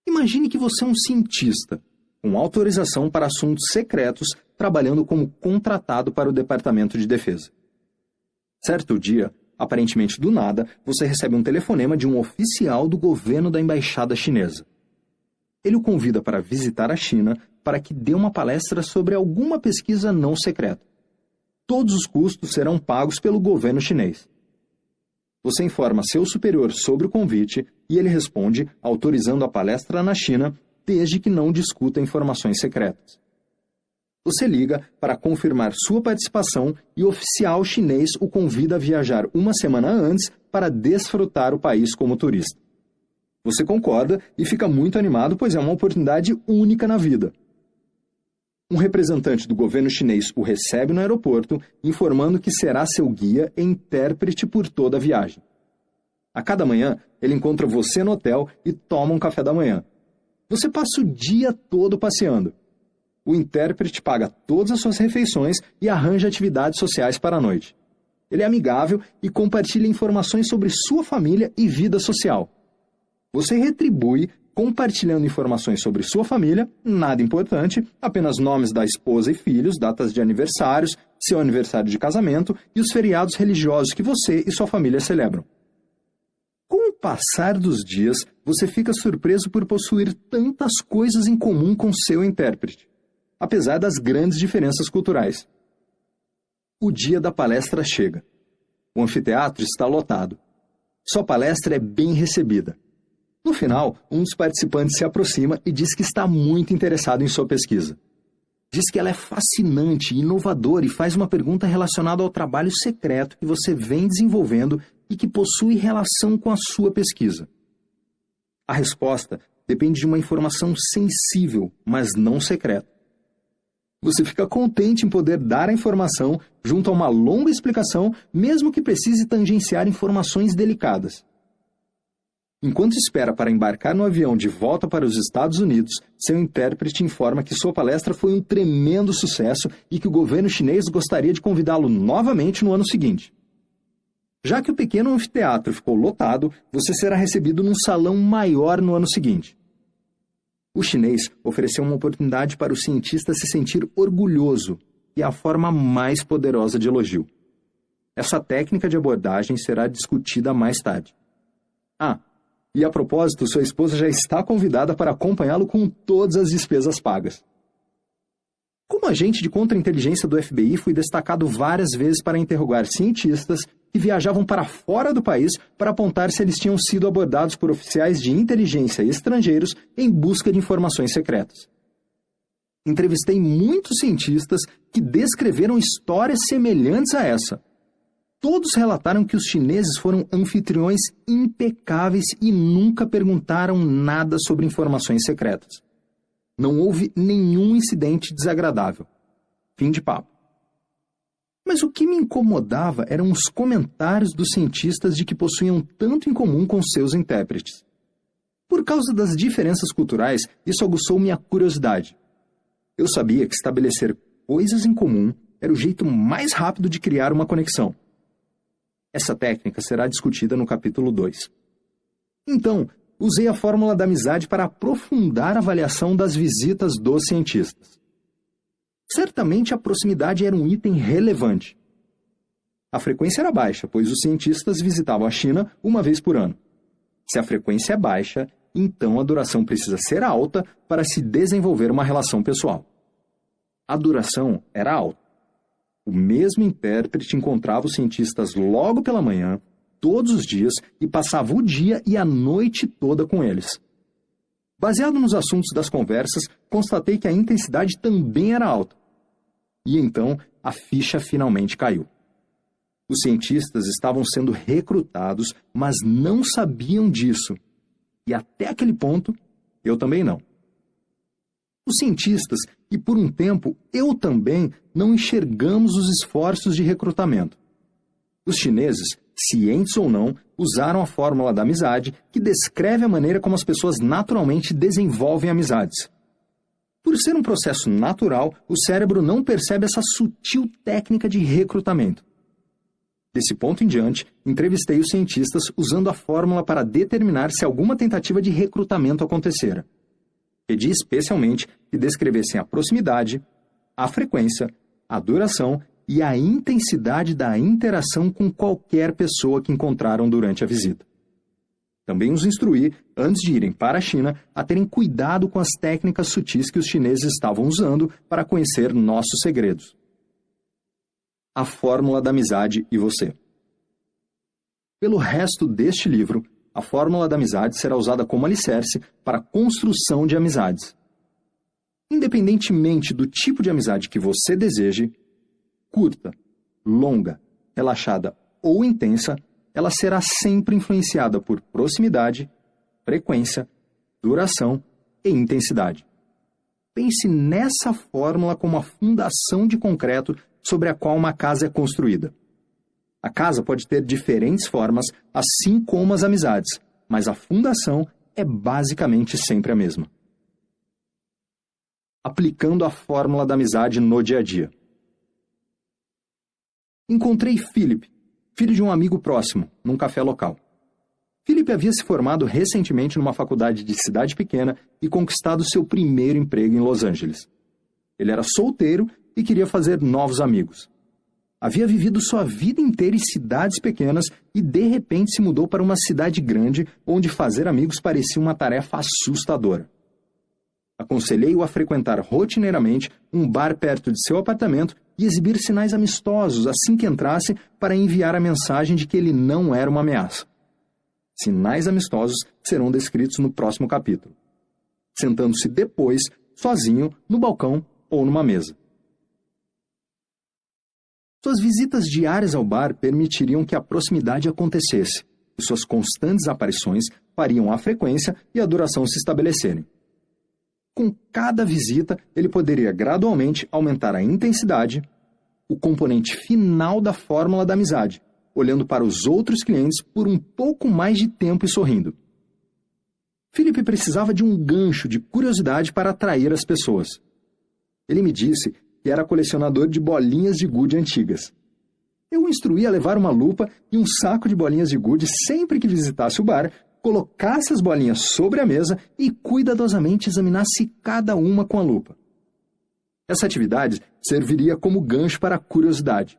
Speaker 1: Imagine que você é um cientista, com autorização para assuntos secretos, trabalhando como contratado para o Departamento de Defesa. Certo dia, aparentemente do nada, você recebe um telefonema de um oficial do governo da embaixada chinesa. Ele o convida para visitar a China para que dê uma palestra sobre alguma pesquisa não secreta. Todos os custos serão pagos pelo governo chinês. Você informa seu superior sobre o convite e ele responde autorizando a palestra na China, desde que não discuta informações secretas. Você liga para confirmar sua participação e o oficial chinês o convida a viajar uma semana antes para desfrutar o país como turista. Você concorda e fica muito animado, pois é uma oportunidade única na vida. Um representante do governo chinês o recebe no aeroporto, informando que será seu guia e intérprete por toda a viagem. A cada manhã, ele encontra você no hotel e toma um café da manhã. Você passa o dia todo passeando. O intérprete paga todas as suas refeições e arranja atividades sociais para a noite. Ele é amigável e compartilha informações sobre sua família e vida social. Você retribui compartilhando informações sobre sua família, nada importante, apenas nomes da esposa e filhos, datas de aniversários, seu aniversário de casamento e os feriados religiosos que você e sua família celebram. Com o passar dos dias, você fica surpreso por possuir tantas coisas em comum com seu intérprete, apesar das grandes diferenças culturais. O dia da palestra chega. O anfiteatro está lotado. Sua palestra é bem recebida. No final, um dos participantes se aproxima e diz que está muito interessado em sua pesquisa. Diz que ela é fascinante e inovadora e faz uma pergunta relacionada ao trabalho secreto que você vem desenvolvendo e que possui relação com a sua pesquisa. A resposta depende de uma informação sensível, mas não secreta. Você fica contente em poder dar a informação junto a uma longa explicação, mesmo que precise tangenciar informações delicadas. Enquanto espera para embarcar no avião de volta para os Estados Unidos, seu intérprete informa que sua palestra foi um tremendo sucesso e que o governo chinês gostaria de convidá-lo novamente no ano seguinte. Já que o pequeno anfiteatro ficou lotado, você será recebido num salão maior no ano seguinte. O chinês ofereceu uma oportunidade para o cientista se sentir orgulhoso, e é a forma mais poderosa de elogio. Essa técnica de abordagem será discutida mais tarde. E a propósito, sua esposa já está convidada para acompanhá-lo com todas as despesas pagas. Como agente de contra-inteligência do FBI, fui destacado várias vezes para interrogar cientistas que viajavam para fora do país para apontar se eles tinham sido abordados por oficiais de inteligência estrangeiros em busca de informações secretas. Entrevistei muitos cientistas que descreveram histórias semelhantes a essa. Todos relataram que os chineses foram anfitriões impecáveis e nunca perguntaram nada sobre informações secretas. Não houve nenhum incidente desagradável. Fim de papo. Mas o que me incomodava eram os comentários dos cientistas de que possuíam tanto em comum com seus intérpretes. Por causa das diferenças culturais, isso aguçou minha curiosidade. Eu sabia que estabelecer coisas em comum era o jeito mais rápido de criar uma conexão. Essa técnica será discutida no capítulo 2. Então, usei a fórmula da amizade para aprofundar a avaliação das visitas dos cientistas. Certamente a proximidade era um item relevante. A frequência era baixa, pois os cientistas visitavam a China uma vez por ano. Se a frequência é baixa, então a duração precisa ser alta para se desenvolver uma relação pessoal. A duração era alta. O mesmo intérprete encontrava os cientistas logo pela manhã, todos os dias, e passava o dia e a noite toda com eles. Baseado nos assuntos das conversas, constatei que a intensidade também era alta. E então a ficha finalmente caiu. Os cientistas estavam sendo recrutados, mas não sabiam disso. E até aquele ponto, eu também não. Os cientistas, e por um tempo eu também, não enxergamos os esforços de recrutamento. Os chineses, cientes ou não, usaram a fórmula da amizade, que descreve a maneira como as pessoas naturalmente desenvolvem amizades. Por ser um processo natural, o cérebro não percebe essa sutil técnica de recrutamento. Desse ponto em diante, entrevistei os cientistas usando a fórmula para determinar se alguma tentativa de recrutamento acontecera. Pedi especialmente que descrevessem a proximidade, a frequência, a duração e a intensidade da interação com qualquer pessoa que encontraram durante a visita. Também os instruí, antes de irem para a China, a terem cuidado com as técnicas sutis que os chineses estavam usando para conhecer nossos segredos. A fórmula da amizade e você. Pelo resto deste livro, a fórmula da amizade será usada como alicerce para a construção de amizades. Independentemente do tipo de amizade que você deseje, curta, longa, relaxada ou intensa, ela será sempre influenciada por proximidade, frequência, duração e intensidade. Pense nessa fórmula como a fundação de concreto sobre a qual uma casa é construída. A casa pode ter diferentes formas, assim como as amizades, mas a fundação é basicamente sempre a mesma. Aplicando a fórmula da amizade no dia a dia. Encontrei Philip, filho de um amigo próximo, num café local. Philip havia se formado recentemente numa faculdade de cidade pequena e conquistado seu primeiro emprego em Los Angeles. Ele era solteiro e queria fazer novos amigos. Havia vivido sua vida inteira em cidades pequenas e de repente se mudou para uma cidade grande onde fazer amigos parecia uma tarefa assustadora. Aconselhei-o a frequentar rotineiramente um bar perto de seu apartamento e exibir sinais amistosos assim que entrasse para enviar a mensagem de que ele não era uma ameaça. Sinais amistosos serão descritos no próximo capítulo. Sentando-se depois, sozinho, no balcão ou numa mesa. Suas visitas diárias ao bar permitiriam que a proximidade acontecesse, e suas constantes aparições fariam a frequência e a duração se estabelecerem. Com cada visita, ele poderia gradualmente aumentar a intensidade, o componente final da fórmula da amizade, olhando para os outros clientes por um pouco mais de tempo e sorrindo. Philip precisava de um gancho de curiosidade para atrair as pessoas. Ele me disse que era colecionador de bolinhas de gude antigas. Eu o instruí a levar uma lupa e um saco de bolinhas de gude sempre que visitasse o bar, colocasse as bolinhas sobre a mesa e cuidadosamente examinasse cada uma com a lupa. Essa atividade serviria como gancho para a curiosidade.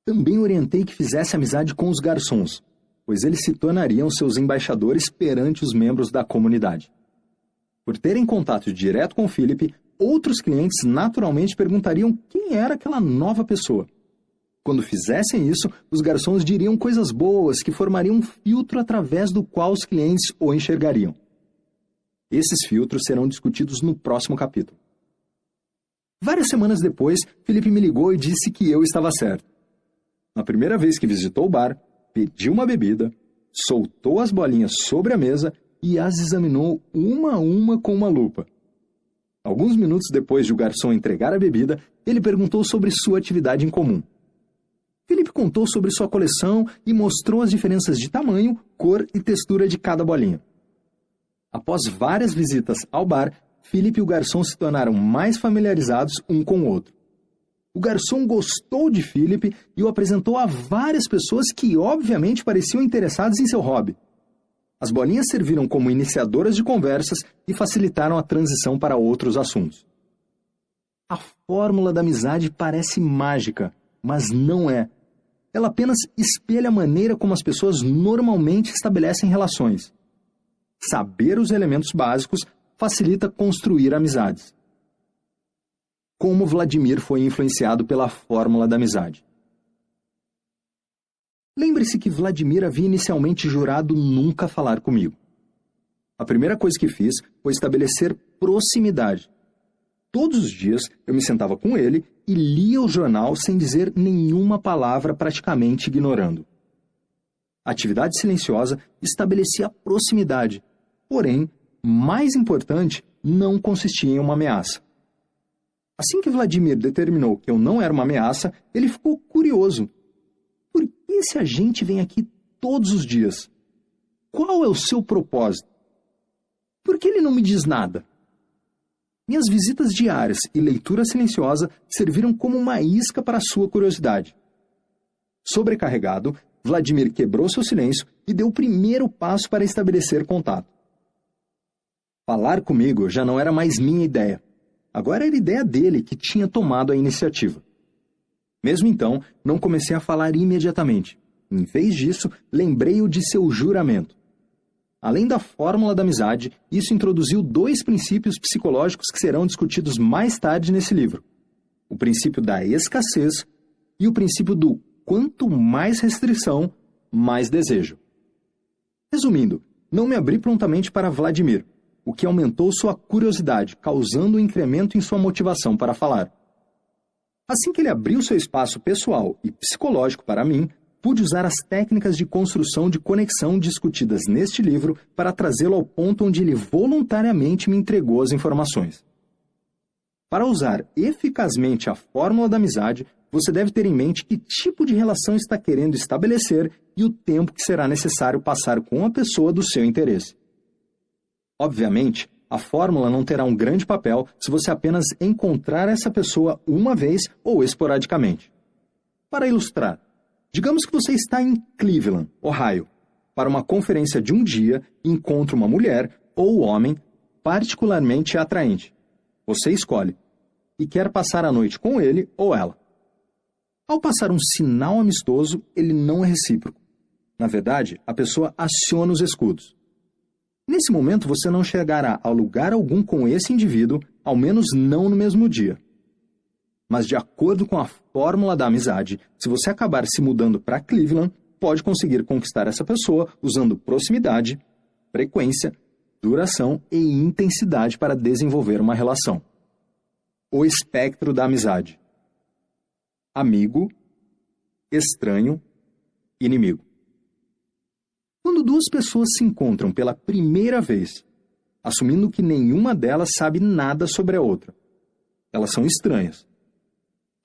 Speaker 1: Também orientei que fizesse amizade com os garçons, pois eles se tornariam seus embaixadores perante os membros da comunidade. Por terem contato direto com Philip, outros clientes naturalmente perguntariam quem era aquela nova pessoa. Quando fizessem isso, os garçons diriam coisas boas que formariam um filtro através do qual os clientes o enxergariam. Esses filtros serão discutidos no próximo capítulo. Várias semanas depois, Philip me ligou e disse que eu estava certo. Na primeira vez que visitou o bar, pediu uma bebida, soltou as bolinhas sobre a mesa e as examinou uma a uma com uma lupa. Alguns minutos depois de o garçom entregar a bebida, ele perguntou sobre sua atividade em comum. Philip contou sobre sua coleção e mostrou as diferenças de tamanho, cor e textura de cada bolinha. Após várias visitas ao bar, Philip e o garçom se tornaram mais familiarizados um com o outro. O garçom gostou de Philip e o apresentou a várias pessoas que obviamente pareciam interessadas em seu hobby. As bolinhas serviram como iniciadoras de conversas e facilitaram a transição para outros assuntos. A fórmula da amizade parece mágica, mas não é. Ela apenas espelha a maneira como as pessoas normalmente estabelecem relações. Saber os elementos básicos facilita construir amizades. Como Vladimir foi influenciado pela fórmula da amizade? Lembre-se que Vladimir havia inicialmente jurado nunca falar comigo. A primeira coisa que fiz foi estabelecer proximidade. Todos os dias eu me sentava com ele e lia o jornal sem dizer nenhuma palavra, praticamente ignorando. A atividade silenciosa estabelecia proximidade, porém, mais importante, não consistia em uma ameaça. Assim que Vladimir determinou que eu não era uma ameaça, ele ficou curioso. Por que esse agente vem aqui todos os dias? Qual é o seu propósito? Por que ele não me diz nada? Minhas visitas diárias e leitura silenciosa serviram como uma isca para a sua curiosidade. Sobrecarregado, Vladimir quebrou seu silêncio e deu o primeiro passo para estabelecer contato. Falar comigo já não era mais minha ideia. Agora era ideia dele, que tinha tomado a iniciativa. Mesmo então, não comecei a falar imediatamente. Em vez disso, lembrei-o de seu juramento. Além da fórmula da amizade, isso introduziu 2 princípios psicológicos que serão discutidos mais tarde nesse livro. O princípio da escassez e o princípio do quanto mais restrição, mais desejo. Resumindo, não me abri prontamente para Vladimir, o que aumentou sua curiosidade, causando um incremento em sua motivação para falar. Assim que ele abriu seu espaço pessoal e psicológico para mim, pude usar as técnicas de construção de conexão discutidas neste livro para trazê-lo ao ponto onde ele voluntariamente me entregou as informações. Para usar eficazmente a fórmula da amizade, você deve ter em mente que tipo de relação está querendo estabelecer e o tempo que será necessário passar com a pessoa do seu interesse. Obviamente, a fórmula não terá um grande papel se você apenas encontrar essa pessoa uma vez ou esporadicamente. Para ilustrar, digamos que você está em Cleveland, Ohio, para uma conferência de um dia e encontra uma mulher ou homem particularmente atraente. Você escolhe e quer passar a noite com ele ou ela. Ao passar um sinal amistoso, ele não é recíproco. Na verdade, a pessoa aciona os escudos. Nesse momento, você não chegará a lugar algum com esse indivíduo, ao menos não no mesmo dia. Mas de acordo com a fórmula da amizade, se você acabar se mudando para Cleveland, pode conseguir conquistar essa pessoa usando proximidade, frequência, duração e intensidade para desenvolver uma relação. O espectro da amizade: amigo, estranho, inimigo. Quando 2 pessoas se encontram pela primeira vez, assumindo que nenhuma delas sabe nada sobre a outra, elas são estranhas.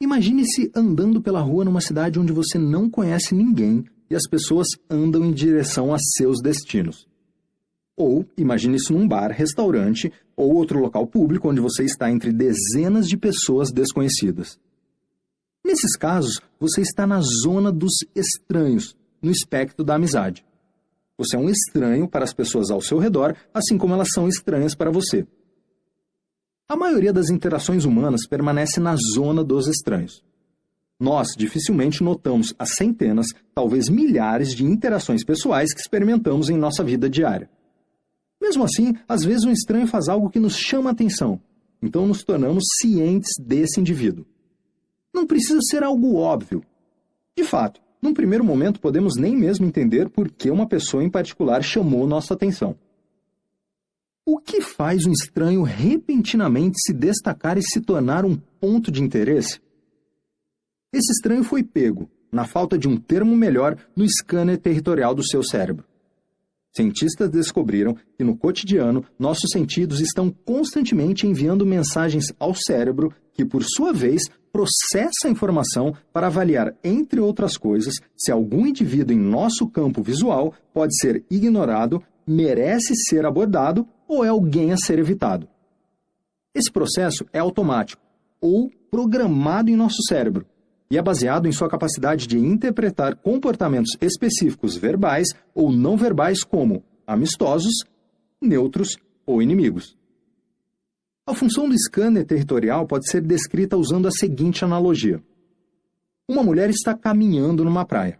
Speaker 1: Imagine-se andando pela rua numa cidade onde você não conhece ninguém e as pessoas andam em direção a seus destinos. Ou imagine isso num bar, restaurante ou outro local público onde você está entre dezenas de pessoas desconhecidas. Nesses casos, você está na zona dos estranhos, no espectro da amizade. Você é um estranho para as pessoas ao seu redor, assim como elas são estranhas para você. A maioria das interações humanas permanece na zona dos estranhos. Nós dificilmente notamos as centenas, talvez milhares de interações pessoais que experimentamos em nossa vida diária. Mesmo assim, às vezes um estranho faz algo que nos chama a atenção, então nos tornamos cientes desse indivíduo. Não precisa ser algo óbvio. De fato, num primeiro momento podemos nem mesmo entender por que uma pessoa em particular chamou nossa atenção. O que faz um estranho repentinamente se destacar e se tornar um ponto de interesse? Esse estranho foi pego, na falta de um termo melhor, no scanner territorial do seu cérebro. Cientistas descobriram que no cotidiano nossos sentidos estão constantemente enviando mensagens ao cérebro que, por sua vez, processa a informação para avaliar, entre outras coisas, se algum indivíduo em nosso campo visual pode ser ignorado, merece ser abordado ou é alguém a ser evitado. Esse processo é automático ou programado em nosso cérebro e é baseado em sua capacidade de interpretar comportamentos específicos verbais ou não verbais como amistosos, neutros ou inimigos. A função do scanner territorial pode ser descrita usando a seguinte analogia. Uma mulher está caminhando numa praia.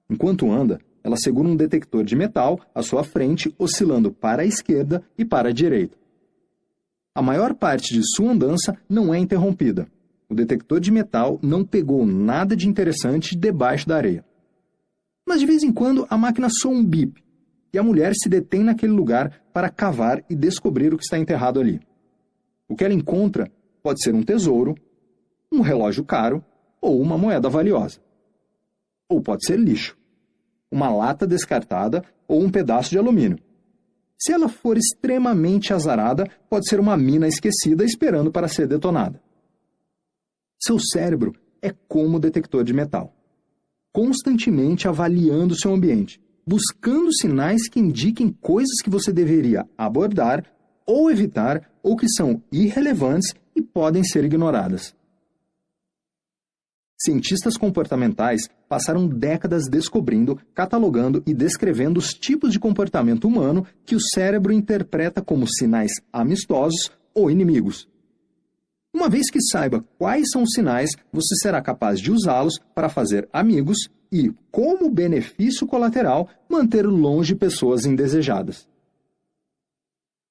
Speaker 1: Enquanto anda, ela segura um detector de metal à sua frente, oscilando para a esquerda e para a direita. A maior parte de sua andança não é interrompida. O detector de metal não pegou nada de interessante debaixo da areia. Mas de vez em quando a máquina soa um bip, e a mulher se detém naquele lugar para cavar e descobrir o que está enterrado ali. O que ela encontra pode ser um tesouro, um relógio caro ou uma moeda valiosa. Ou pode ser lixo, uma lata descartada ou um pedaço de alumínio. Se ela for extremamente azarada, pode ser uma mina esquecida esperando para ser detonada. Seu cérebro é como o detector de metal, constantemente avaliando seu ambiente, buscando sinais que indiquem coisas que você deveria abordar ou evitar ou que são irrelevantes e podem ser ignoradas. Cientistas comportamentais passaram décadas descobrindo, catalogando e descrevendo os tipos de comportamento humano que o cérebro interpreta como sinais amistosos ou inimigos. Uma vez que saiba quais são os sinais, você será capaz de usá-los para fazer amigos e, como benefício colateral, manter longe pessoas indesejadas.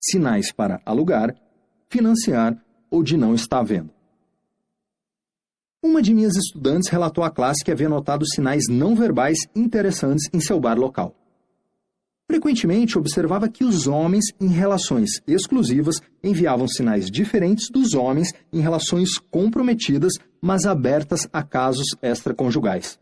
Speaker 1: Sinais para alugar, financiar ou de não estar vendo. Uma de minhas estudantes relatou à classe que havia notado sinais não verbais interessantes em seu bar local. Frequentemente observava que os homens em relações exclusivas enviavam sinais diferentes dos homens em relações comprometidas, mas abertas a casos extraconjugais.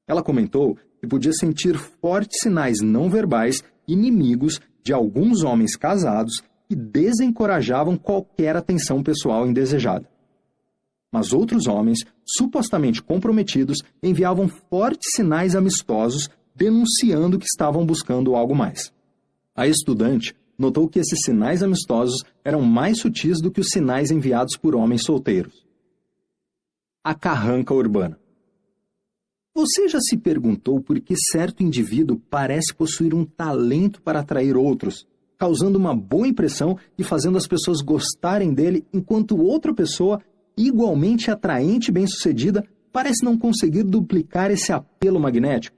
Speaker 1: Ela comentou que podia sentir fortes sinais não verbais inimigos de alguns homens casados que desencorajavam qualquer atenção pessoal indesejada. Mas outros homens, supostamente comprometidos, enviavam fortes sinais amistosos, denunciando que estavam buscando algo mais. A estudante notou que esses sinais amistosos eram mais sutis do que os sinais enviados por homens solteiros. A carranca urbana. Você já se perguntou por que certo indivíduo parece possuir um talento para atrair outros, causando uma boa impressão e fazendo as pessoas gostarem dele, enquanto outra pessoa, igualmente atraente e bem-sucedida, parece não conseguir duplicar esse apelo magnético?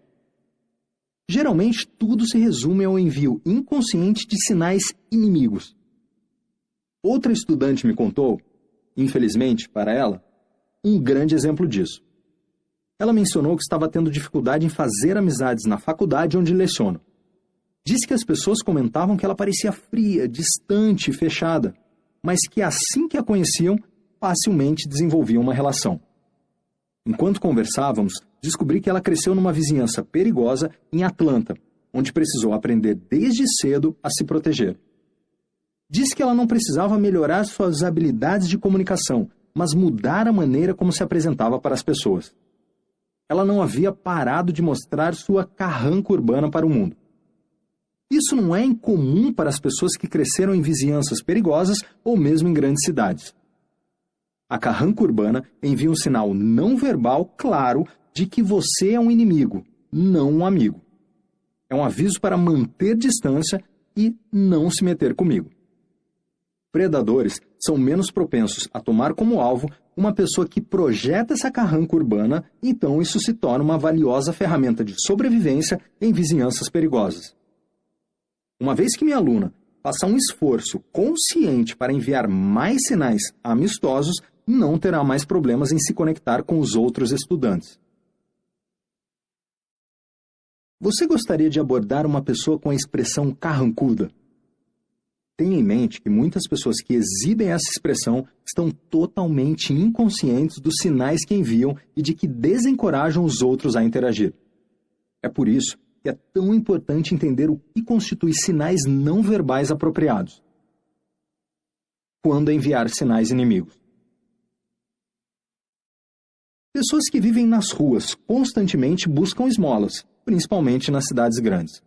Speaker 1: Geralmente, tudo se resume ao envio inconsciente de sinais inimigos. Outra estudante me contou, infelizmente para ela, um grande exemplo disso. Ela mencionou que estava tendo dificuldade em fazer amizades na faculdade onde leciono. Disse que as pessoas comentavam que ela parecia fria, distante e fechada, mas que assim que a conheciam, facilmente desenvolviam uma relação. Enquanto conversávamos, descobri que ela cresceu numa vizinhança perigosa em Atlanta, onde precisou aprender desde cedo a se proteger. Disse que ela não precisava melhorar suas habilidades de comunicação, mas mudar a maneira como se apresentava para as pessoas. Ela não havia parado de mostrar sua carranca urbana para o mundo. Isso não é incomum para as pessoas que cresceram em vizinhanças perigosas ou mesmo em grandes cidades. A carranca urbana envia um sinal não verbal claro de que você é um inimigo, não um amigo. É um aviso para manter distância e não se meter comigo. Predadores são menos propensos a tomar como alvo uma pessoa que projeta essa carranca urbana, então isso se torna uma valiosa ferramenta de sobrevivência em vizinhanças perigosas. Uma vez que minha aluna faça um esforço consciente para enviar mais sinais amistosos, não terá mais problemas em se conectar com os outros estudantes. Você gostaria de abordar uma pessoa com a expressão carrancuda? Tenha em mente que muitas pessoas que exibem essa expressão estão totalmente inconscientes dos sinais que enviam e de que desencorajam os outros a interagir. É por isso que é tão importante entender o que constitui sinais não verbais apropriados. Quando enviar sinais inimigos? Pessoas que vivem nas ruas constantemente buscam esmolas, principalmente nas cidades grandes.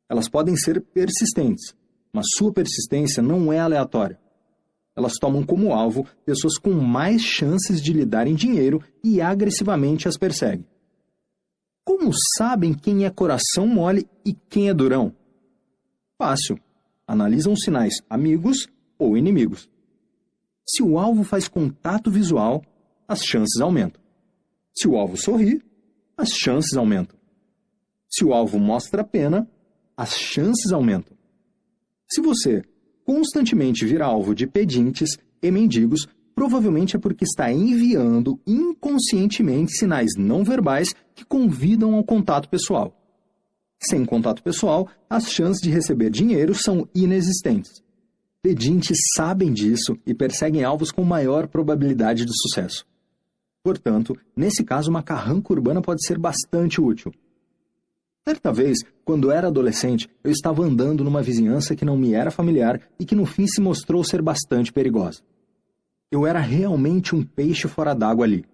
Speaker 1: Elas podem ser persistentes, mas sua persistência não é aleatória. Elas tomam como alvo pessoas com mais chances de lhe darem dinheiro e agressivamente as perseguem. Como sabem quem é coração mole e quem é durão? Fácil. Analisam os sinais amigos ou inimigos. Se o alvo faz contato visual, as chances aumentam. Se o alvo sorri, as chances aumentam. Se o alvo mostra pena, as chances aumentam. Se você constantemente vira alvo de pedintes e mendigos, provavelmente é porque está enviando inconscientemente sinais não verbais que convidam ao contato pessoal. Sem contato pessoal, as chances de receber dinheiro são inexistentes. Pedintes sabem disso e perseguem alvos com maior probabilidade de sucesso. Portanto, nesse caso, uma carranca urbana pode ser bastante útil. Certa vez, quando era adolescente, eu estava andando numa vizinhança que não me era familiar e que no fim se mostrou ser bastante perigosa. Eu era realmente um peixe fora d'água ali.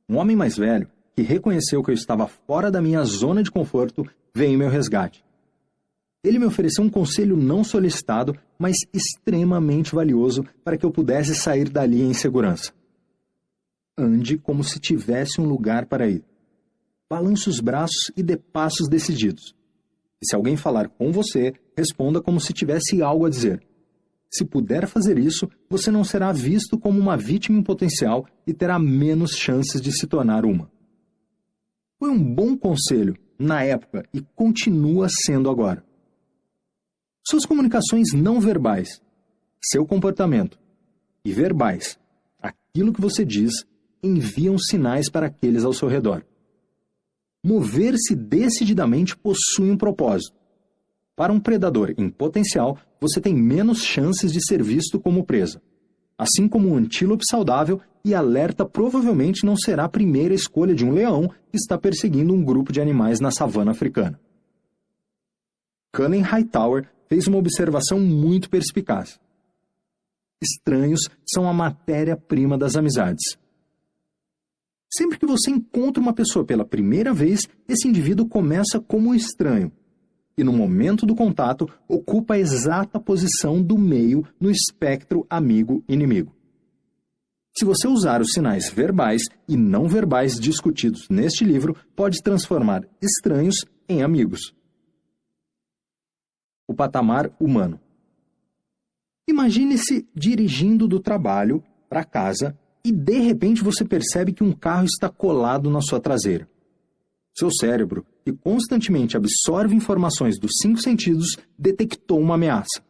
Speaker 1: Um homem mais velho, que reconheceu que eu estava fora da minha zona de conforto, veio em meu resgate. Ele me ofereceu um conselho não solicitado, mas extremamente valioso para que eu pudesse sair dali em segurança. Ande como se tivesse um lugar para ir. Balance os braços e dê passos decididos. E se alguém falar com você, responda como se tivesse algo a dizer. Se puder fazer isso, você não será visto como uma vítima em potencial e terá menos chances de se tornar uma. Foi um bom conselho na época e continua sendo agora. Suas comunicações não verbais, seu comportamento, e verbais, aquilo que você diz, enviam sinais para aqueles ao seu redor. Mover-se decididamente possui um propósito. Para um predador em potencial, você tem menos chances de ser visto como presa. Assim como um antílope saudável e alerta provavelmente não será a primeira escolha de um leão que está perseguindo um grupo de animais na savana africana. Cullen Hightower fez uma observação muito perspicaz. Estranhos são a matéria-prima das amizades. Sempre que você encontra uma pessoa pela primeira vez, esse indivíduo começa como um estranho. E no momento do contato, ocupa a exata posição do meio no espectro amigo-inimigo. Se você usar os sinais verbais e não verbais discutidos neste livro, pode transformar estranhos em amigos. O patamar humano. Imagine-se dirigindo do trabalho para casa e de repente você percebe que um carro está colado na sua traseira. Seu cérebro, que constantemente absorve informações dos 5 sentidos, detectou uma ameaça.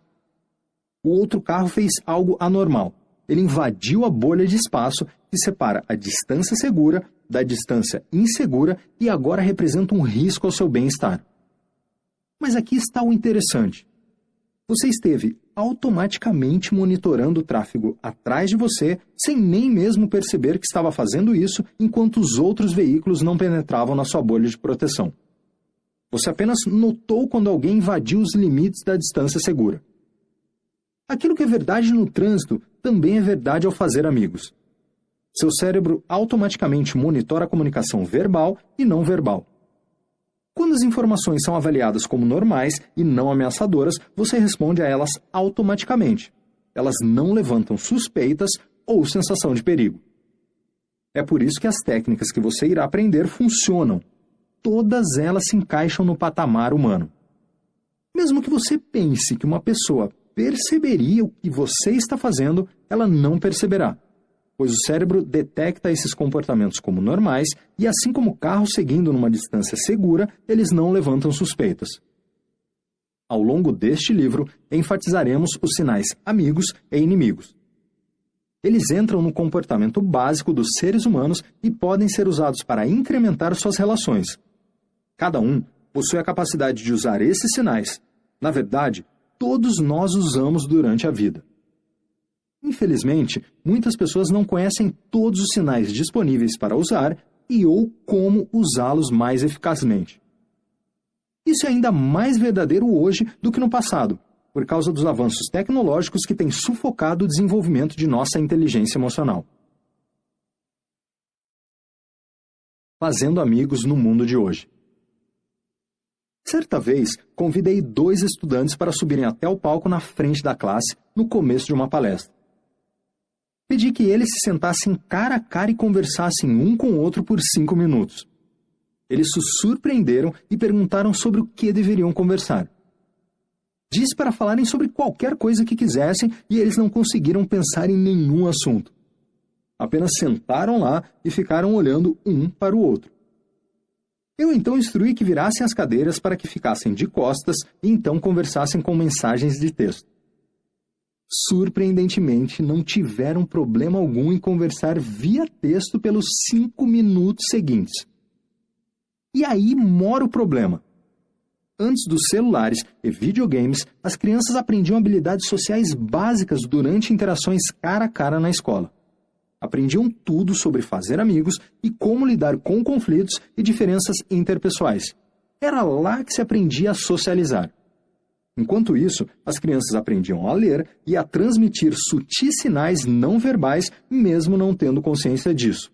Speaker 1: O outro carro fez algo anormal. Ele invadiu a bolha de espaço que separa a distância segura da distância insegura e agora representa um risco ao seu bem-estar. Mas aqui está o interessante. Você esteve automaticamente monitorando o tráfego atrás de você, sem nem mesmo perceber que estava fazendo isso enquanto os outros veículos não penetravam na sua bolha de proteção. Você apenas notou quando alguém invadiu os limites da distância segura. Aquilo que é verdade no trânsito também é verdade ao fazer amigos. Seu cérebro automaticamente monitora a comunicação verbal e não verbal. Quando as informações são avaliadas como normais e não ameaçadoras, você responde a elas automaticamente. Elas não levantam suspeitas ou sensação de perigo. É por isso que as técnicas que você irá aprender funcionam. Todas elas se encaixam no patamar humano. Mesmo que você pense que uma pessoa perceberia o que você está fazendo, ela não perceberá, pois o cérebro detecta esses comportamentos como normais e, assim como o carro seguindo numa distância segura, eles não levantam suspeitas. Ao longo deste livro, enfatizaremos os sinais amigos e inimigos. Eles entram no comportamento básico dos seres humanos e podem ser usados para incrementar suas relações. Cada um possui a capacidade de usar esses sinais. Na verdade, todos nós usamos durante a vida. Infelizmente, muitas pessoas não conhecem todos os sinais disponíveis para usar e ou como usá-los mais eficazmente. Isso é ainda mais verdadeiro hoje do que no passado, por causa dos avanços tecnológicos que têm sufocado o desenvolvimento de nossa inteligência emocional. Fazendo amigos no mundo de hoje. Certa vez, convidei 2 estudantes para subirem até o palco na frente da classe no começo de uma palestra. Pedi que eles se sentassem cara a cara e conversassem um com o outro por 5 minutos. Eles se surpreenderam e perguntaram sobre o que deveriam conversar. Disse para falarem sobre qualquer coisa que quisessem e eles não conseguiram pensar em nenhum assunto. Apenas sentaram lá e ficaram olhando um para o outro. Eu então instruí que virassem as cadeiras para que ficassem de costas e então conversassem com mensagens de texto. Surpreendentemente, não tiveram problema algum em conversar via texto pelos 5 minutos seguintes. E aí mora o problema. Antes dos celulares e videogames, as crianças aprendiam habilidades sociais básicas durante interações cara a cara na escola. Aprendiam tudo sobre fazer amigos e como lidar com conflitos e diferenças interpessoais. Era lá que se aprendia a socializar. Enquanto isso, as crianças aprendiam a ler e a transmitir sutis sinais não verbais, mesmo não tendo consciência disso.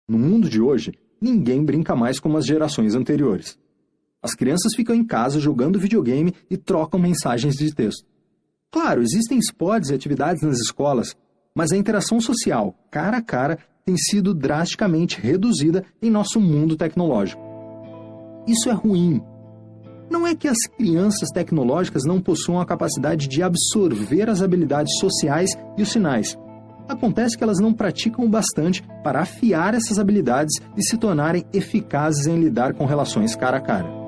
Speaker 1: No mundo de hoje, ninguém brinca mais como as gerações anteriores. As crianças ficam em casa jogando videogame e trocam mensagens de texto. Claro, existem esportes e atividades nas escolas, mas a interação social, cara a cara, tem sido drasticamente reduzida em nosso mundo tecnológico. Isso é ruim. Não é que as crianças tecnológicas não possuam a capacidade de absorver as habilidades sociais e os sinais. Acontece que elas não praticam o bastante para afiar essas habilidades e se tornarem eficazes em lidar com relações cara a cara.